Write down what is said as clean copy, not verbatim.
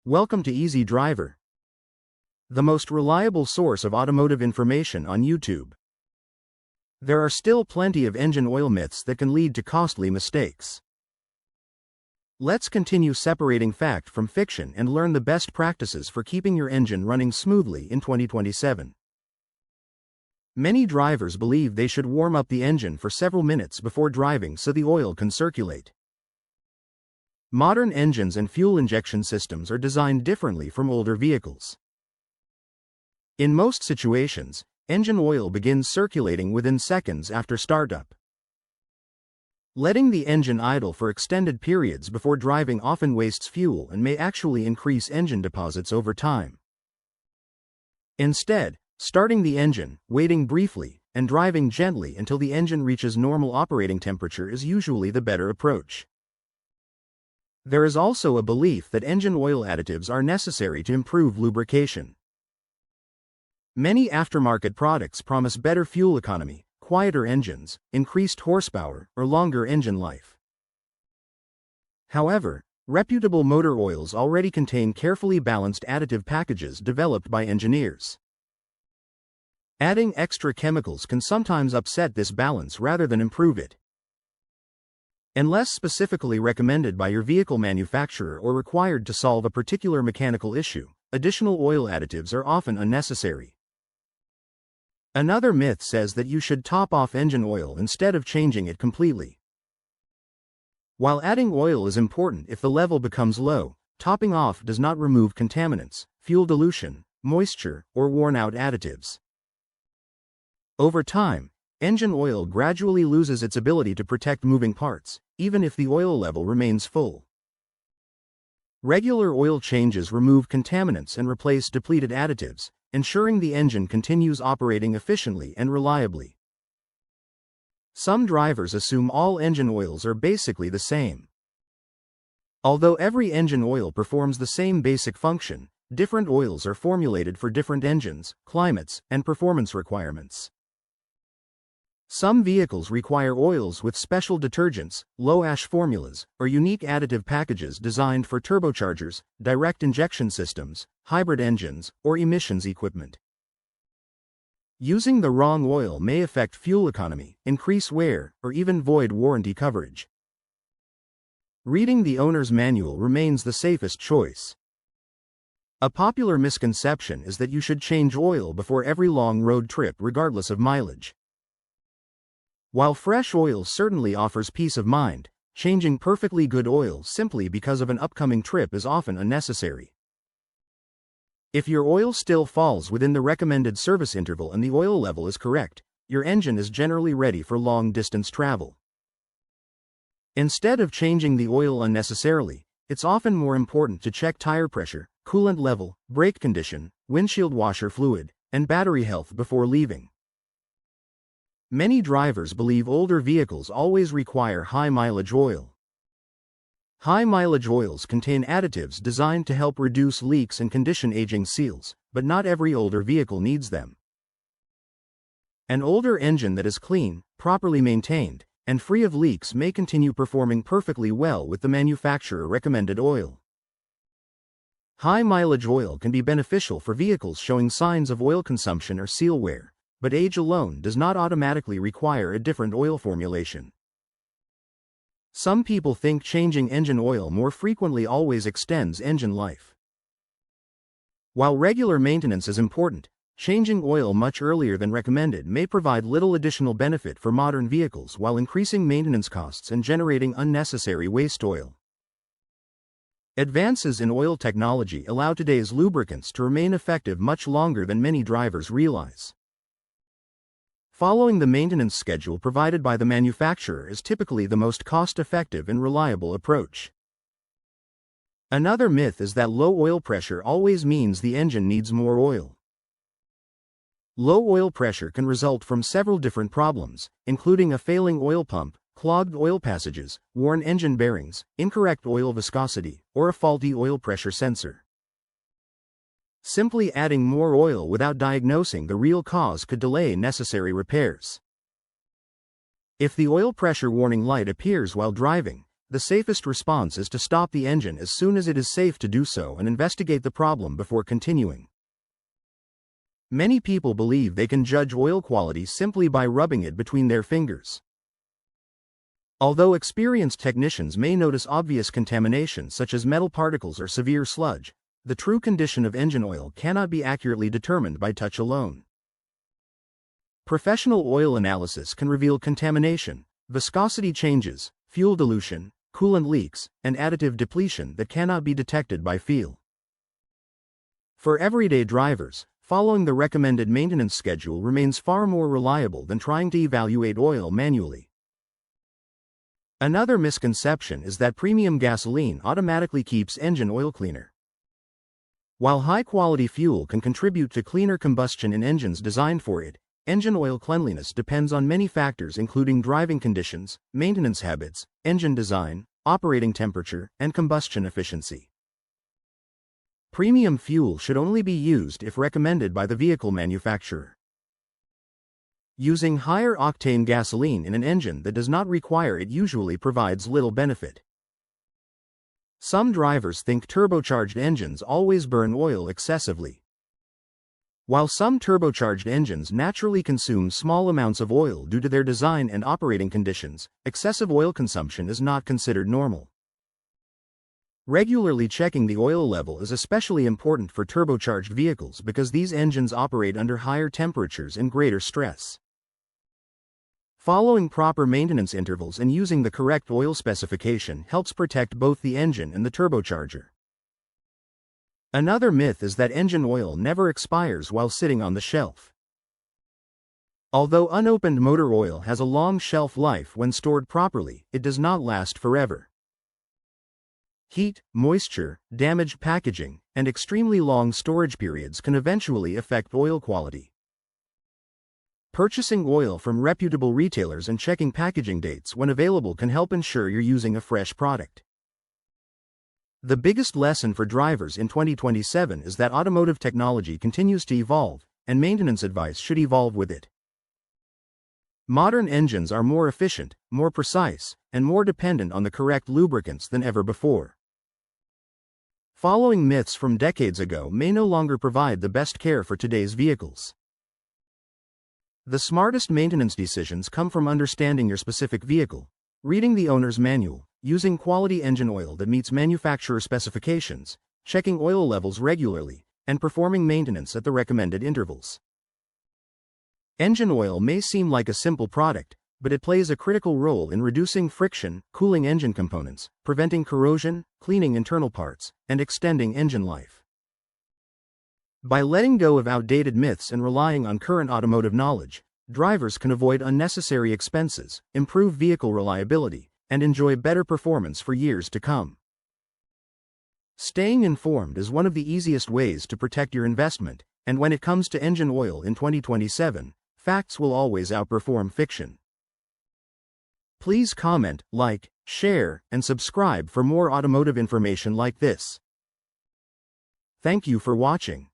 Welcome to Easy Driver, the most reliable source of automotive information on YouTube. There are still plenty of engine oil myths that can lead to costly mistakes. Let's continue separating fact from fiction and learn the best practices for keeping your engine running smoothly in 2027. Many drivers believe they should warm up the engine for several minutes before driving so the oil can circulate. Modern engines and fuel injection systems are designed differently from older vehicles. In most situations, engine oil begins circulating within seconds after startup. Letting the engine idle for extended periods before driving often wastes fuel and may actually increase engine deposits over time. Instead, starting the engine, waiting briefly, and driving gently until the engine reaches normal operating temperature is usually the better approach. There is also a belief that engine oil additives are necessary to improve lubrication. Many aftermarket products promise better fuel economy, quieter engines, increased horsepower, or longer engine life. However, reputable motor oils already contain carefully balanced additive packages developed by engineers. Adding extra chemicals can sometimes upset this balance rather than improve it. Unless specifically recommended by your vehicle manufacturer or required to solve a particular mechanical issue, additional oil additives are often unnecessary. Another myth says that you should top off engine oil instead of changing it completely. While adding oil is important if the level becomes low, topping off does not remove contaminants, fuel dilution, moisture, or worn-out additives. Over time, engine oil gradually loses its ability to protect moving parts, even if the oil level remains full. Regular oil changes remove contaminants and replace depleted additives, ensuring the engine continues operating efficiently and reliably. Some drivers assume all engine oils are basically the same. Although every engine oil performs the same basic function, different oils are formulated for different engines, climates, and performance requirements. Some vehicles require oils with special detergents, low-ash formulas, or unique additive packages designed for turbochargers, direct injection systems, hybrid engines, or emissions equipment. Using the wrong oil may affect fuel economy, increase wear, or even void warranty coverage. Reading the owner's manual remains the safest choice. A popular misconception is that you should change oil before every long road trip regardless of mileage. While fresh oil certainly offers peace of mind, changing perfectly good oil simply because of an upcoming trip is often unnecessary. If your oil still falls within the recommended service interval and the oil level is correct, your engine is generally ready for long-distance travel. Instead of changing the oil unnecessarily, it's often more important to check tire pressure, coolant level, brake condition, windshield washer fluid, and battery health before leaving. Many drivers believe older vehicles always require high-mileage oil. High-mileage oils contain additives designed to help reduce leaks and condition aging seals, but not every older vehicle needs them. An older engine that is clean, properly maintained, and free of leaks may continue performing perfectly well with the manufacturer-recommended oil. High-mileage oil can be beneficial for vehicles showing signs of oil consumption or seal wear, but age alone does not automatically require a different oil formulation. Some people think changing engine oil more frequently always extends engine life. While regular maintenance is important, changing oil much earlier than recommended may provide little additional benefit for modern vehicles while increasing maintenance costs and generating unnecessary waste oil. Advances in oil technology allow today's lubricants to remain effective much longer than many drivers realize. Following the maintenance schedule provided by the manufacturer is typically the most cost-effective and reliable approach. Another myth is that low oil pressure always means the engine needs more oil. Low oil pressure can result from several different problems, including a failing oil pump, clogged oil passages, worn engine bearings, incorrect oil viscosity, or a faulty oil pressure sensor. Simply adding more oil without diagnosing the real cause could delay necessary repairs. If the oil pressure warning light appears while driving, the safest response is to stop the engine as soon as it is safe to do so and investigate the problem before continuing. Many people believe they can judge oil quality simply by rubbing it between their fingers. Although experienced technicians may notice obvious contamination such as metal particles or severe sludge, the true condition of engine oil cannot be accurately determined by touch alone. Professional oil analysis can reveal contamination, viscosity changes, fuel dilution, coolant leaks, and additive depletion that cannot be detected by feel. For everyday drivers, following the recommended maintenance schedule remains far more reliable than trying to evaluate oil manually. Another misconception is that premium gasoline automatically keeps engine oil cleaner. While high-quality fuel can contribute to cleaner combustion in engines designed for it, engine oil cleanliness depends on many factors including driving conditions, maintenance habits, engine design, operating temperature, and combustion efficiency. Premium fuel should only be used if recommended by the vehicle manufacturer. Using higher octane gasoline in an engine that does not require it usually provides little benefit. Some drivers think turbocharged engines always burn oil excessively. While some turbocharged engines naturally consume small amounts of oil due to their design and operating conditions, excessive oil consumption is not considered normal. Regularly checking the oil level is especially important for turbocharged vehicles because these engines operate under higher temperatures and greater stress. Following proper maintenance intervals and using the correct oil specification helps protect both the engine and the turbocharger. Another myth is that engine oil never expires while sitting on the shelf. Although unopened motor oil has a long shelf life when stored properly, it does not last forever. Heat, moisture, damaged packaging, and extremely long storage periods can eventually affect oil quality. Purchasing oil from reputable retailers and checking packaging dates when available can help ensure you're using a fresh product. The biggest lesson for drivers in 2027 is that automotive technology continues to evolve, and maintenance advice should evolve with it. Modern engines are more efficient, more precise, and more dependent on the correct lubricants than ever before. Following myths from decades ago may no longer provide the best care for today's vehicles. The smartest maintenance decisions come from understanding your specific vehicle, reading the owner's manual, using quality engine oil that meets manufacturer specifications, checking oil levels regularly, and performing maintenance at the recommended intervals. Engine oil may seem like a simple product, but it plays a critical role in reducing friction, cooling engine components, preventing corrosion, cleaning internal parts, and extending engine life. By letting go of outdated myths and relying on current automotive knowledge, drivers can avoid unnecessary expenses, improve vehicle reliability, and enjoy better performance for years to come. Staying informed is one of the easiest ways to protect your investment, and when it comes to engine oil in 2027, facts will always outperform fiction. Please comment, like, share, and subscribe for more automotive information like this. Thank you for watching.